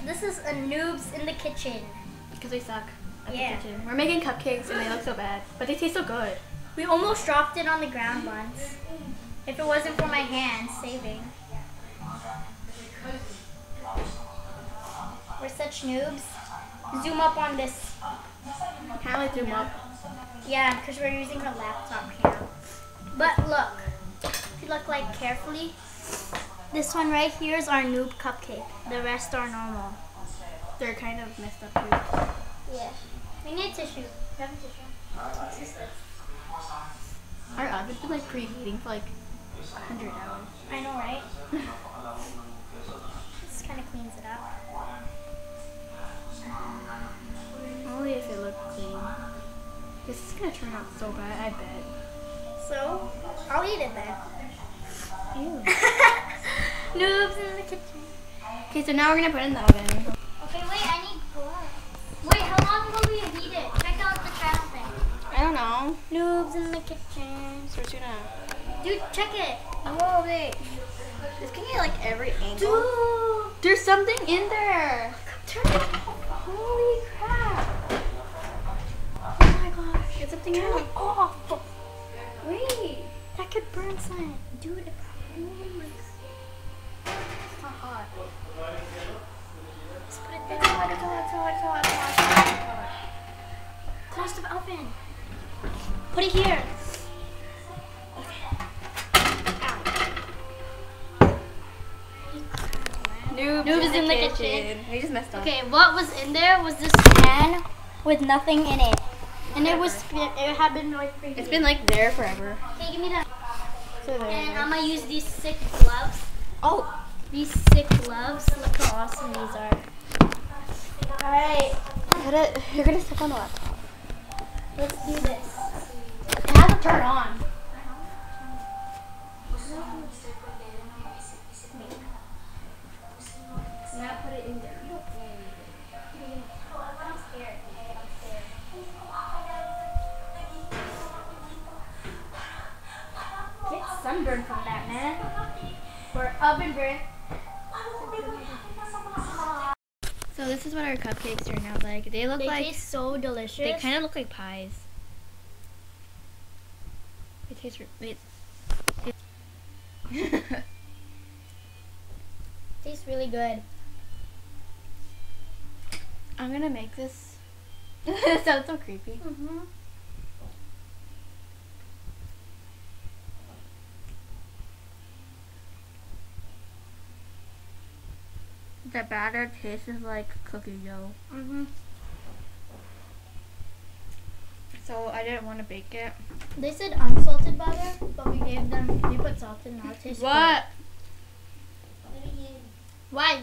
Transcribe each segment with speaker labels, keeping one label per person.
Speaker 1: This is a Noobs in the Kitchen.
Speaker 2: Because we suck at the kitchen. We're making cupcakes and they look so bad, but they taste so good.
Speaker 1: We almost dropped it on the ground once. If it wasn't for my hands saving. We're such noobs. Zoom up on this.
Speaker 2: Can't like zoom up.
Speaker 1: Yeah, because we're using her laptop cam. But look, if you look like carefully, this one right here is our noob cupcake. The rest are normal.
Speaker 2: They're kind of messed up too.
Speaker 1: Yeah. We need tissue. You have a tissue?
Speaker 2: Our oven's been like preheating for like 100 hours.
Speaker 1: I know, right? This kind of cleans it up.
Speaker 2: Only if it looked clean. This is gonna turn out so bad, I bet.
Speaker 1: So, I'll eat it then.
Speaker 2: Ew.
Speaker 1: Noobs in the kitchen.
Speaker 2: Okay, so now we're gonna put it in the oven.
Speaker 1: Okay, wait, I need gloves. Wait, how long will we heat it? Check out the channel thing.
Speaker 2: I don't know.
Speaker 1: Noobs in the kitchen.
Speaker 2: So we're gonna...
Speaker 1: Dude, check it.
Speaker 2: Oh, wait. It's gonna get like every angle.
Speaker 1: Dude.
Speaker 2: There's something in there.
Speaker 1: Turn it off.
Speaker 2: Holy crap. Oh my gosh. It's something
Speaker 1: Turn it off.
Speaker 2: Wait.
Speaker 1: That could burn something. Dude, it probably is.
Speaker 2: It's not hot.
Speaker 1: Let's put it there.
Speaker 2: It's hot.
Speaker 1: Close the oven. Put it here.
Speaker 2: Noobs in the kitchen. We just messed up.
Speaker 1: Okay, what was in there was this pan with nothing in it. And it had been like preheated.
Speaker 2: It's been like there forever.
Speaker 1: Okay, give me that.
Speaker 2: So there.
Speaker 1: And I'm gonna use these sick gloves.
Speaker 2: Oh,
Speaker 1: These sick gloves. Look how awesome these are. Alright,
Speaker 2: you're gonna step on the laptop.
Speaker 1: let's do this.
Speaker 2: It has to turn on. Now put it in there.
Speaker 1: Get sunburned from that, man. Or oven burn.
Speaker 2: So this is what our cupcakes turn out like. They look
Speaker 1: They
Speaker 2: like
Speaker 1: taste so delicious.
Speaker 2: they kind of look like pies. They taste
Speaker 1: tastes really good.
Speaker 2: I'm gonna make this. It sounds so creepy.
Speaker 1: Mm-hmm.
Speaker 2: The batter tastes like cookie dough.
Speaker 1: Mm-hmm.
Speaker 2: So I didn't want to bake it.
Speaker 1: They said unsalted butter, but we put salt in. Now it tastes
Speaker 2: What?
Speaker 1: good. Why?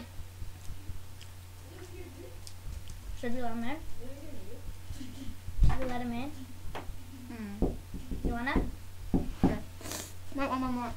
Speaker 1: Should we let him in? Should we let him in? You wanna?
Speaker 2: Okay. Wait, one more.